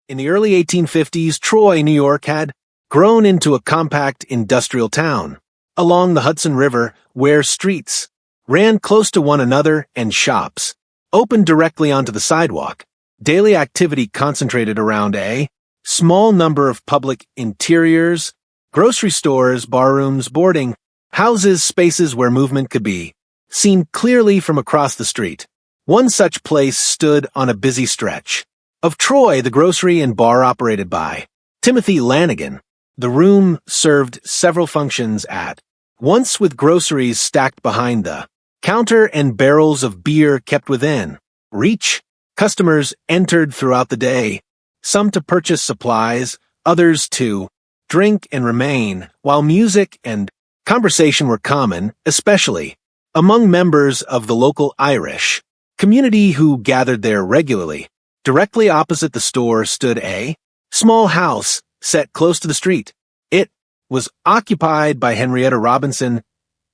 In the early 1850s, Troy, New York had grown into a compact industrial town along the Hudson River where streets ran close to one another and shops opened directly onto the sidewalk. Daily activity concentrated around a small number of public interiors, grocery stores, barrooms, boarding houses, spaces where movement could be seen clearly from across the street. One such place stood on a busy stretch of Troy, the grocery and bar operated by Timothy Lanigan. The room served several functions at once, with groceries stacked behind the counter and barrels of beer kept within reach. Customers entered throughout the day, some to purchase supplies, others to drink and remain, while music and conversation were common, especially among members of the local Irish community who gathered there regularly. Directly opposite the store stood a small house set close to the street. It was occupied by Henrietta Robinson,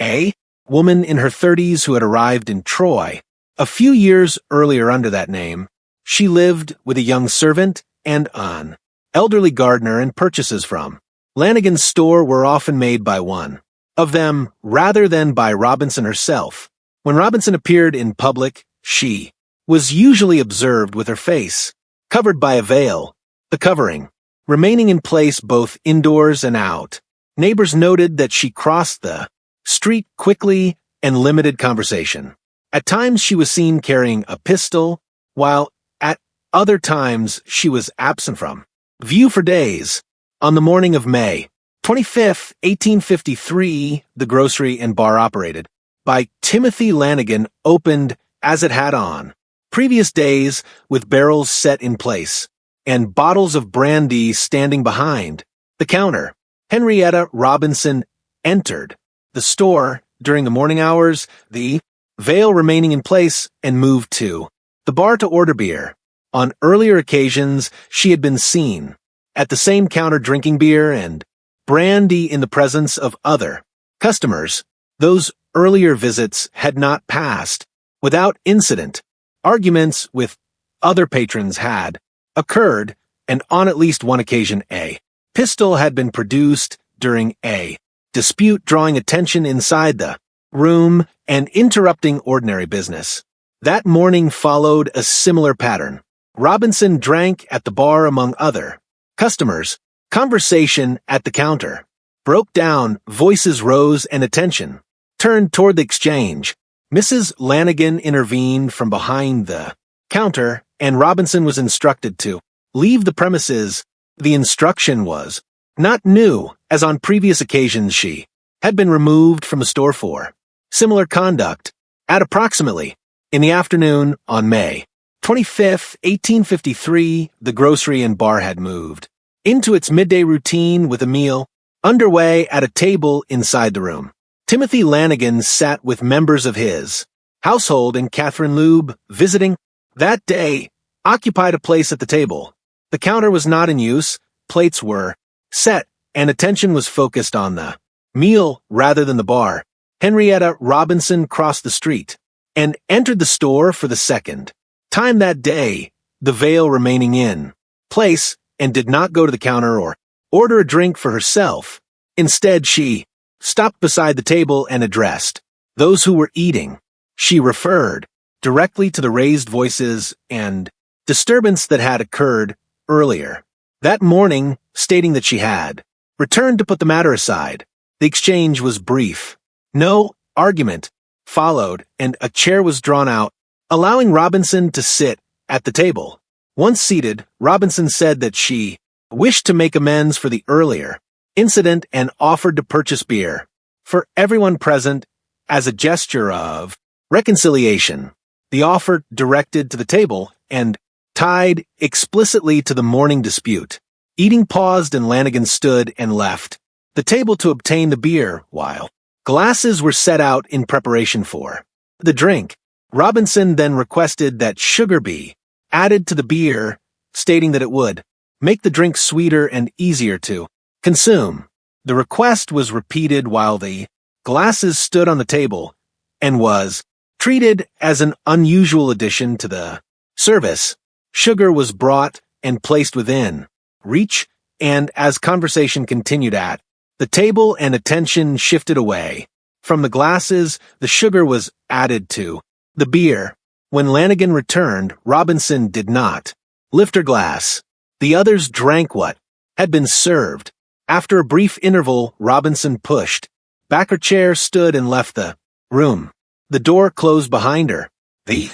a woman in her 30s who had arrived in Troy a few years earlier under that name. She lived with a young servant and an elderly gardener, and purchases from Lanigan's store were often made by one of them rather than by Robinson herself. When Robinson appeared in public, she was usually observed with her face covered by a veil, the covering remaining in place both indoors and out. Neighbors noted that she crossed the street quickly and limited conversation. At times she was seen carrying a pistol, while at other times she was absent from view for days. On the morning of May 25, 1853, the grocery and bar operated by Timothy Lanigan opened as it had on previous days, with barrels set in place and bottles of brandy standing behind the counter. Henrietta Robinson entered the store during the morning hours, the veil remaining in place, and moved to the bar to order beer. On earlier occasions, she had been seen at the same counter drinking beer and brandy in the presence of other customers. Those earlier visits had not passed without incident. Arguments with other patrons had occurred, and on at least one occasion a pistol had been produced during a dispute, drawing attention inside the room and interrupting ordinary business. That morning followed a similar pattern. Robinson drank at the bar among other customers. Conversation at the counter broke down, voices rose, and attention turned toward the exchange. Mrs. Lanigan intervened from behind the counter, and Robinson was instructed to leave the premises. The instruction was not new, as on previous occasions she had been removed from the store for similar conduct. At approximately in the afternoon on May 25, 1853, the grocery and bar had moved into its midday routine with a meal underway at a table inside the room. Timothy Lanigan sat with members of his household, and Catherine Lube, visiting that day, occupied a place at the table. The counter was not in use, plates were set, and attention was focused on the meal rather than the bar. Henrietta Robinson crossed the street and entered the store for the second time that day, the veil remaining in place, and did not go to the counter or order a drink for herself. Instead, she stopped beside the table and addressed those who were eating. She referred directly to the raised voices and disturbance that had occurred earlier that morning, stating that she had returned to put the matter aside. The exchange was brief. No argument followed, and a chair was drawn out, allowing Robinson to sit at the table. Once seated, Robinson said that she wished to make amends for the earlier incident and offered to purchase beer for everyone present as a gesture of reconciliation. The offer directed to the table and tied explicitly to the morning dispute. Eating paused, and Lanigan stood and left the table to obtain the beer, while glasses were set out in preparation for the drink. Robinson then requested that sugar be added to the beer, stating that it would make the drink sweeter and easier to consume. The request was repeated while the glasses stood on the table and was treated as an unusual addition to the service. Sugar was brought and placed within reach, and as conversation continued at the table and attention shifted away from the glasses, the sugar was added to the beer. When Lanigan returned, Robinson did not lift her glass. The others drank what had been served. After a brief interval, Robinson pushed back her chair, stood, and left the room. The door closed behind her. The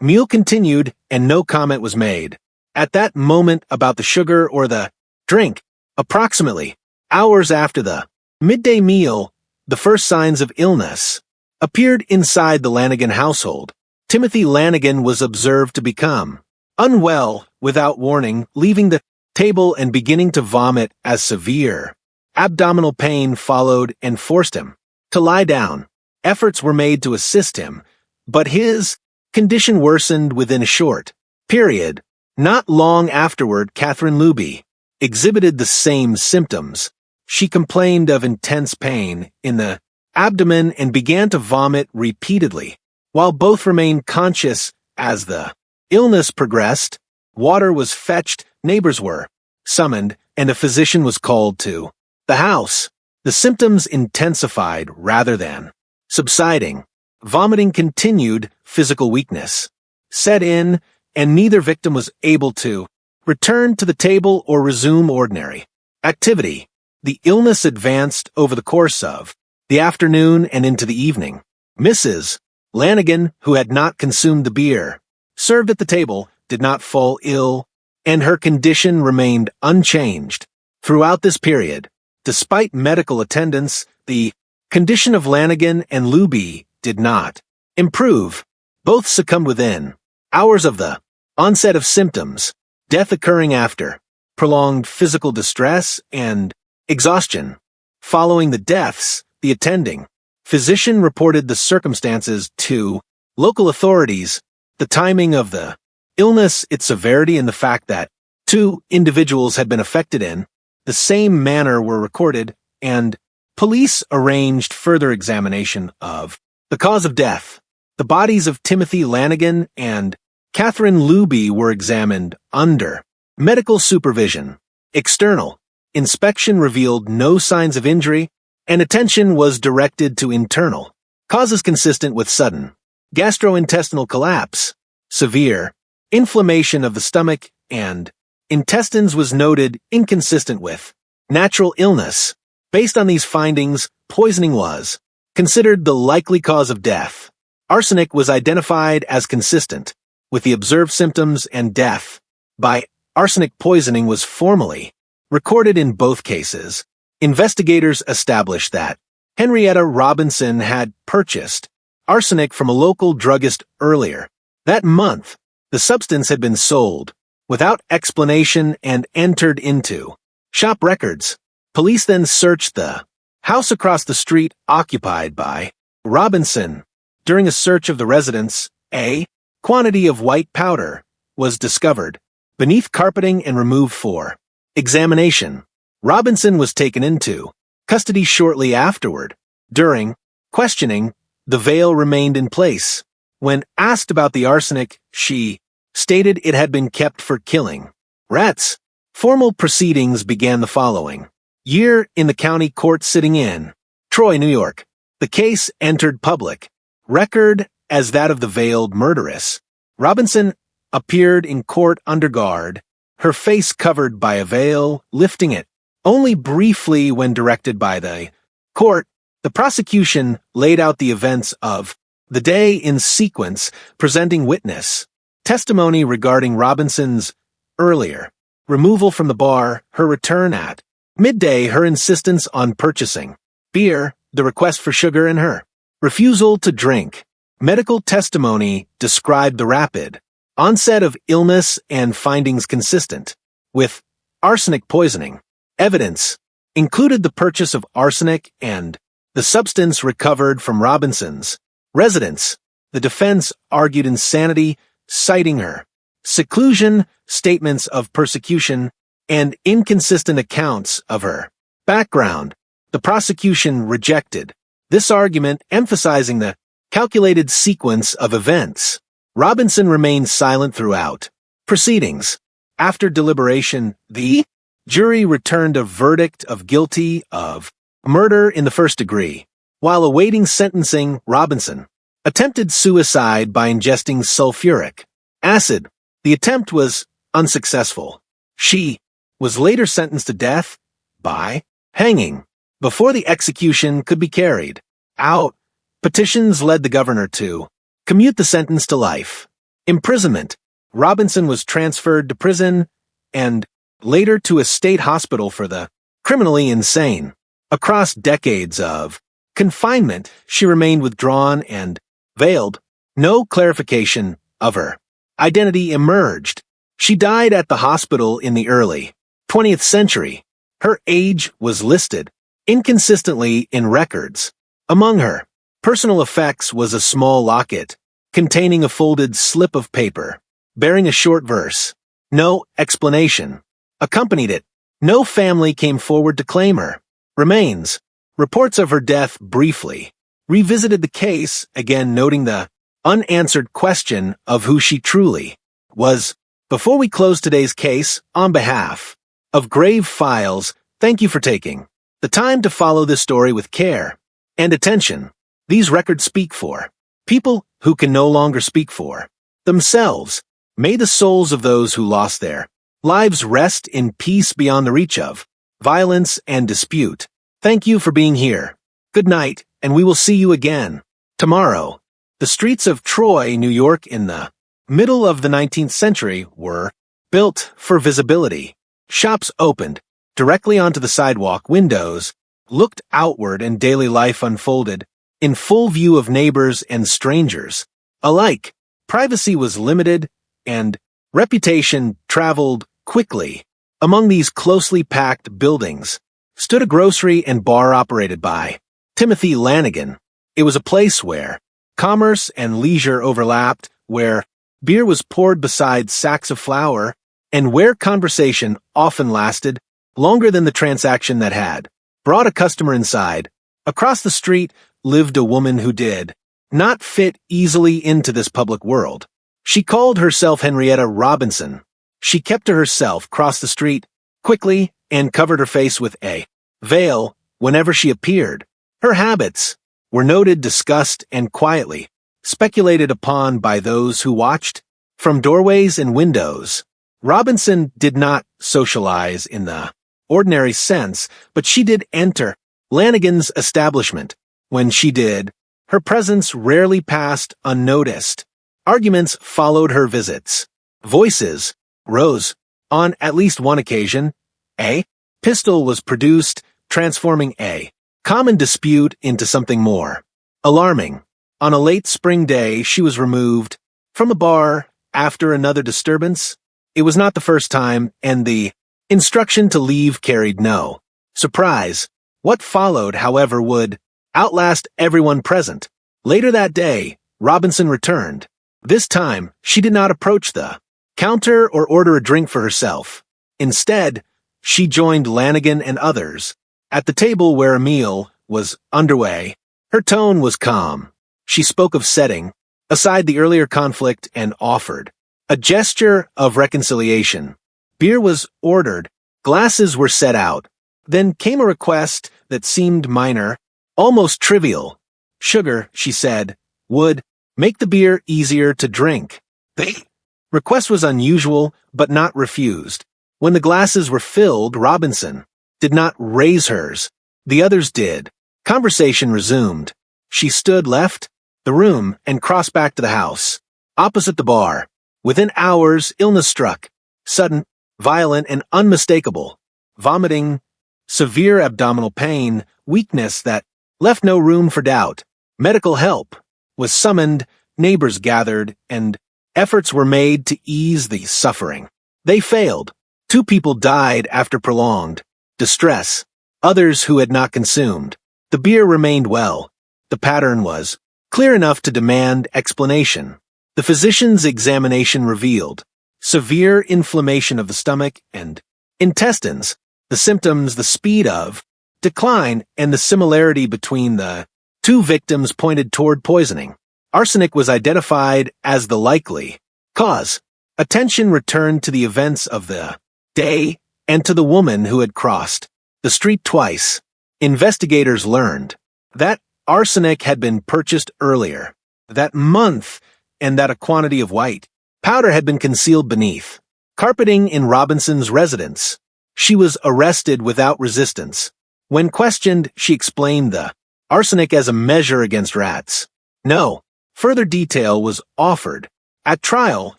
meal continued, and no comment was made at that moment about the sugar or the drink. Approximately hours after the midday meal, the first signs of illness appeared inside the Lanigan household. Timothy Lanigan was observed to become unwell without warning, leaving the table and beginning to vomit as severe abdominal pain followed and forced him to lie down. Efforts were made to assist him, but his condition worsened within a short period. Not long afterward, Catherine Luby exhibited the same symptoms. She complained of intense pain in the abdomen and began to vomit repeatedly. While both remained conscious as the illness progressed, water was fetched, neighbors were summoned, and a physician was called to the house. The symptoms intensified rather than subsiding. Vomiting continued, physical weakness set in, and neither victim was able to return to the table or resume ordinary activity. The illness advanced over the course of the afternoon and into the evening. Mrs. Lanigan, who had not consumed the beer served at the table, did not fall ill, and her condition remained unchanged throughout this period. Despite medical attendance, the condition of Lanigan and Luby did not improve. Both succumbed within hours of the onset of symptoms, death occurring after prolonged physical distress and exhaustion. Following the deaths, the attending physician reported the circumstances to local authorities, the timing of the illness, its severity, and the fact that 2 individuals had been affected in the same manner were recorded, and police arranged further examination of the cause of death. The bodies of Timothy Lanigan and Catherine Luby were examined under medical supervision. External inspection revealed no signs of injury, and attention was directed to internal causes consistent with sudden gastrointestinal collapse. Severe inflammation of the stomach and intestines was noted, inconsistent with natural illness. Based on these findings, poisoning was considered the likely cause of death. Arsenic was identified as consistent with the observed symptoms, and death by arsenic poisoning was formally recorded in both cases. Investigators established that Henrietta Robinson had purchased arsenic from a local druggist earlier that month. The substance had been sold without explanation and entered into shop records. Police then searched the house across the street occupied by Robinson. During a search of the residence, a quantity of white powder was discovered beneath carpeting and removed for examination. Robinson was taken into custody shortly afterward. During questioning, the veil remained in place. When asked about the arsenic, she stated it had been kept for killing rats. Formal proceedings began the following year in the county court sitting in Troy, New York. The case entered public record as that of the veiled murderess. Robinson appeared in court under guard, her face covered by a veil, lifting it only briefly when directed by the court. The prosecution laid out the events of the day in sequence, presenting witness testimony regarding Robinson's earlier removal from the bar, her return at midday, her insistence on purchasing beer, the request for sugar, and her refusal to drink. Medical testimony described the rapid onset of illness and findings consistent with arsenic poisoning. Evidence included the purchase of arsenic and the substance recovered from Robinson's residence. The defense argued insanity, citing her seclusion, statements of persecution, and inconsistent accounts of her background. The prosecution rejected this argument, emphasizing the calculated sequence of events. Robinson remained silent throughout proceedings. After deliberation, the jury returned a verdict of guilty of murder in the first degree. While awaiting sentencing, Robinson attempted suicide by ingesting sulfuric acid. The attempt was unsuccessful. She was later sentenced to death by hanging. Before the execution could be carried out, petitions led the governor to commute the sentence to life imprisonment. Robinson was transferred to prison and later to a state hospital for the criminally insane. Across decades of confinement, she remained withdrawn and veiled. No clarification of her identity emerged. She died at the hospital in the early 20th century. Her age was listed inconsistently in records. Among her personal effects was a small locket containing a folded slip of paper bearing a short verse. No explanation accompanied it. No family came forward to claim her remains. Reports of her death briefly revisited the case, again noting the unanswered question of who she truly was. Before we close today's case, on behalf of Grave Files, thank you for taking the time to follow this story with care and attention. These records speak for people who can no longer speak for themselves. May the souls of those who lost their lives rest in peace beyond the reach of violence and dispute. Thank you for being here. Good night, and we will see you again tomorrow. The streets of Troy, New York in the middle of the 19th century were built for visibility. Shops opened directly onto the sidewalk. Windows looked outward and daily life unfolded in full view of neighbors and strangers alike. Privacy was limited and reputation traveled quickly. Among these closely packed buildings stood a grocery and bar operated by Timothy Lanigan. It was a place where commerce and leisure overlapped, where beer was poured beside sacks of flour, and where conversation often lasted longer than the transaction that had brought a customer inside. Across the street lived a woman who did not fit easily into this public world. She called herself Henrietta Robinson. She kept to herself, crossed the street quickly, and covered her face with a veil whenever she appeared. Her habits were noted, discussed, and quietly speculated upon by those who watched from doorways and windows. Robinson did not socialize in the ordinary sense, but she did enter Lanigan's establishment. When she did, her presence rarely passed unnoticed. Arguments followed her visits. Voices rose. On at least one occasion, a pistol was produced, transforming a common dispute into something more alarming. On a late spring day, she was removed from a bar after another disturbance. It was not the first time, and the instruction to leave carried no surprise. What followed, however, would outlast everyone present. Later that day, Robinson returned. This time, she did not approach the counter or order a drink for herself. Instead, she joined Lanigan and others at the table where a meal was underway. Her tone was calm. She spoke of setting aside the earlier conflict and offered a gesture of reconciliation. Beer was ordered. Glasses were set out. Then came a request that seemed minor, almost trivial. Sugar, she said, would make the beer easier to drink. The request was unusual, but not refused. When the glasses were filled, Robinson did not raise hers. The others did. Conversation resumed. She left the room and crossed back to the house, opposite the bar. Within hours, illness struck. Sudden, violent, and unmistakable. Vomiting, severe abdominal pain, weakness that left no room for doubt. Medical help was summoned, neighbors gathered, and efforts were made to ease the suffering. They failed. 2 people died after prolonged distress. Others who had not consumed the beer remained well. The pattern was clear enough to demand explanation. The physician's examination revealed severe inflammation of the stomach and intestines. The symptoms, the speed of decline, and the similarity between the 2 victims pointed toward poisoning. Arsenic was identified as the likely cause. Attention returned to the events of the day and to the woman who had crossed the street twice. Investigators learned that arsenic had been purchased earlier that month and that a quantity of white powder had been concealed beneath carpeting in Robinson's residence. She was arrested without resistance. When questioned, she explained the arsenic as a measure against rats. No further detail was offered. At trial,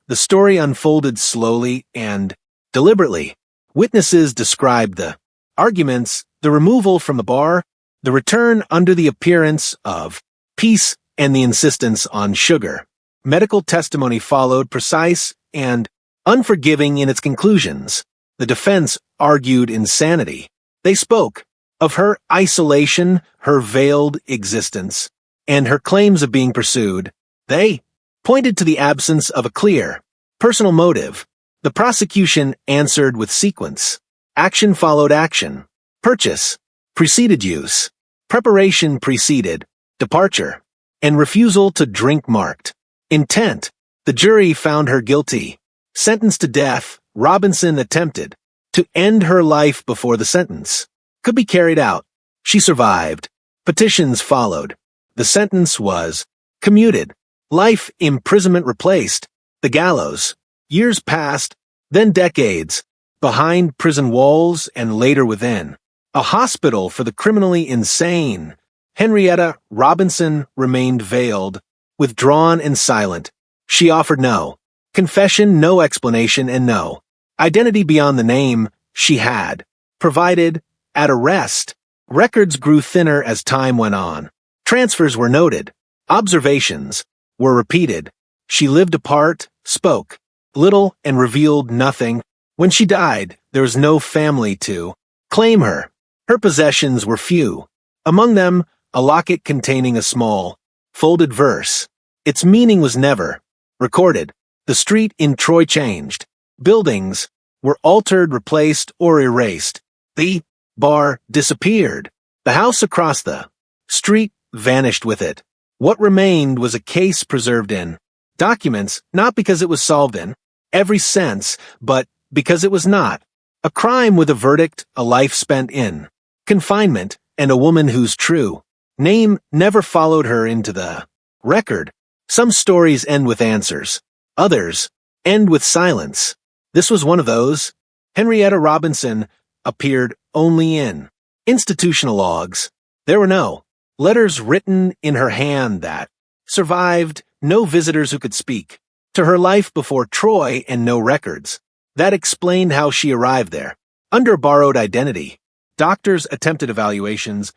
the story unfolded slowly and deliberately. Witnesses described the arguments, the removal from the bar, the return under the appearance of peace, and the insistence on sugar. Medical testimony followed, precise and unforgiving in its conclusions. The defense argued insanity. They spoke of her isolation, her veiled existence, and her claims of being pursued. They pointed to the absence of a clear, personal motive. The prosecution answered with sequence. Action followed action. Purchase preceded use. Preparation preceded departure. And refusal to drink marked intent. The jury found her guilty. Sentenced to death, Robinson attempted to end her life before the sentence could be carried out. She survived. Petitions followed. The sentence was commuted. Life imprisonment replaced the gallows. Years passed, then decades, behind prison walls and later within a hospital for the criminally insane. Henrietta Robinson remained veiled, withdrawn and silent. She offered no confession, no explanation, and no identity beyond the name she had provided at arrest. Records grew thinner as time went on. Transfers were noted. Observations were repeated. She lived apart, spoke little, and revealed nothing. When she died, there was no family to claim her. Her possessions were few. Among them, a locket containing a small, folded verse. Its meaning was never recorded. The street in Troy changed. Buildings were altered, replaced, or erased. The bar disappeared. The house across the street vanished with it. What remained was a case preserved in documents, not because it was solved in every sense, but because it was not. A crime with a verdict, a life spent in confinement, and a woman whose true name never followed her into the record. Some stories end with answers. Others end with silence. This was one of those. Henrietta Robinson appeared only in institutional logs. There were no letters written in her hand that survived, no visitors who could speak to her life before Troy, and no records that explained how she arrived there. Under borrowed identity, doctors attempted evaluations,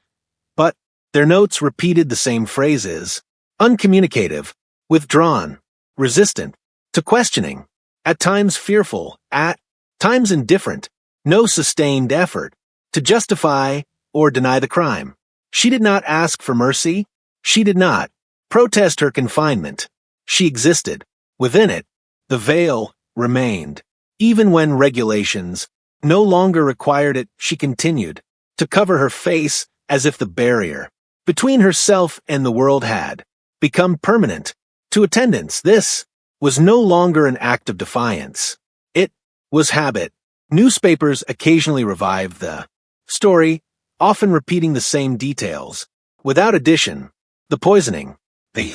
but their notes repeated the same phrases: uncommunicative, withdrawn, resistant to questioning, at times fearful, at times indifferent, no sustained effort to justify or deny the crime. She did not ask for mercy. She did not protest her confinement. She existed. Within it, the veil remained. Even when regulations no longer required it, she continued to cover her face as if the barrier between herself and the world had become permanent. To attendants, this was no longer an act of defiance. It was habit. Newspapers occasionally revived the story, often repeating the same details, without addition: the poisoning, the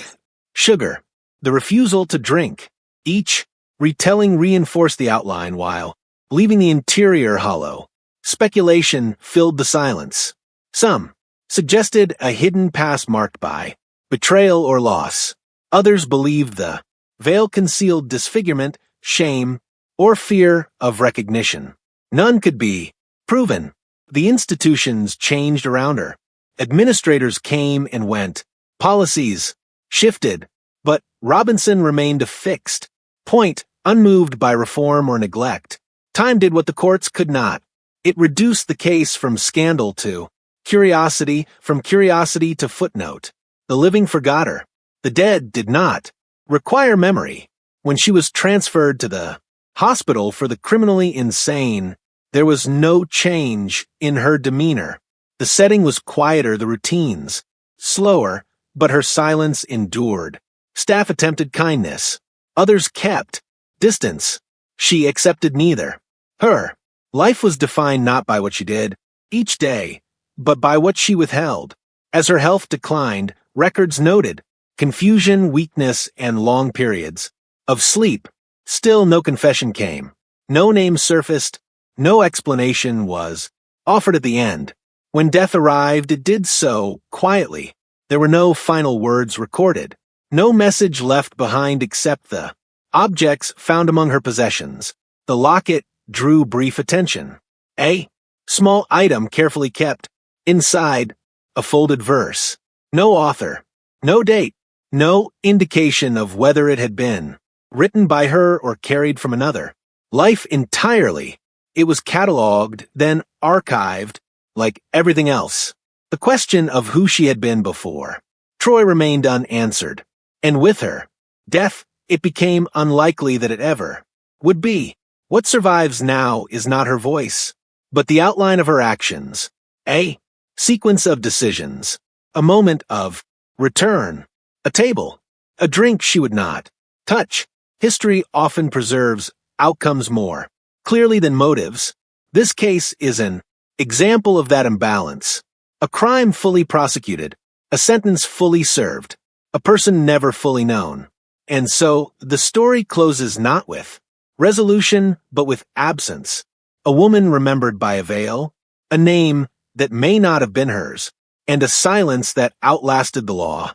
sugar, the refusal to drink. Each retelling reinforced the outline while leaving the interior hollow. Speculation filled the silence. Some suggested a hidden past marked by betrayal or loss. Others believed the veil concealed disfigurement, shame, or fear of recognition. None could be proven. The institutions changed around her. Administrators came and went. Policies shifted. But Robinson remained a fixed point, unmoved by reform or neglect. Time did what the courts could not. It reduced the case from scandal to curiosity, from curiosity to footnote. The living forgot her. The dead did not require memory. When she was transferred to the hospital for the criminally insane, there was no change in her demeanor. The setting was quieter, the routines slower, but her silence endured. Staff attempted kindness. Others kept Distance. She accepted neither. Her life was defined not by what she did each day, but by what she withheld. As her health declined, records noted confusion, weakness, and long periods of sleep. Still no confession came. No name surfaced. No explanation was offered at the end. When death arrived, it did so quietly. There were no final words recorded. No message left behind except the objects found among her possessions. The locket drew brief attention. A small item carefully kept. Inside, a folded verse. No author. No date. No indication of whether it had been written by her or carried from another. Life entirely. It was catalogued, then archived, like everything else. The question of who she had been before Troy remained unanswered. And with her death, it became unlikely that it ever would be. What survives now is not her voice, but the outline of her actions. A sequence of decisions. A moment of return. A table. A drink she would not touch. History often preserves outcomes more clearly than motives. This case is an example of that imbalance. A crime fully prosecuted. A sentence fully served. A person never fully known. And so, the story closes not with resolution, but with absence. A woman remembered by a veil, a name that may not have been hers, and a silence that outlasted the law.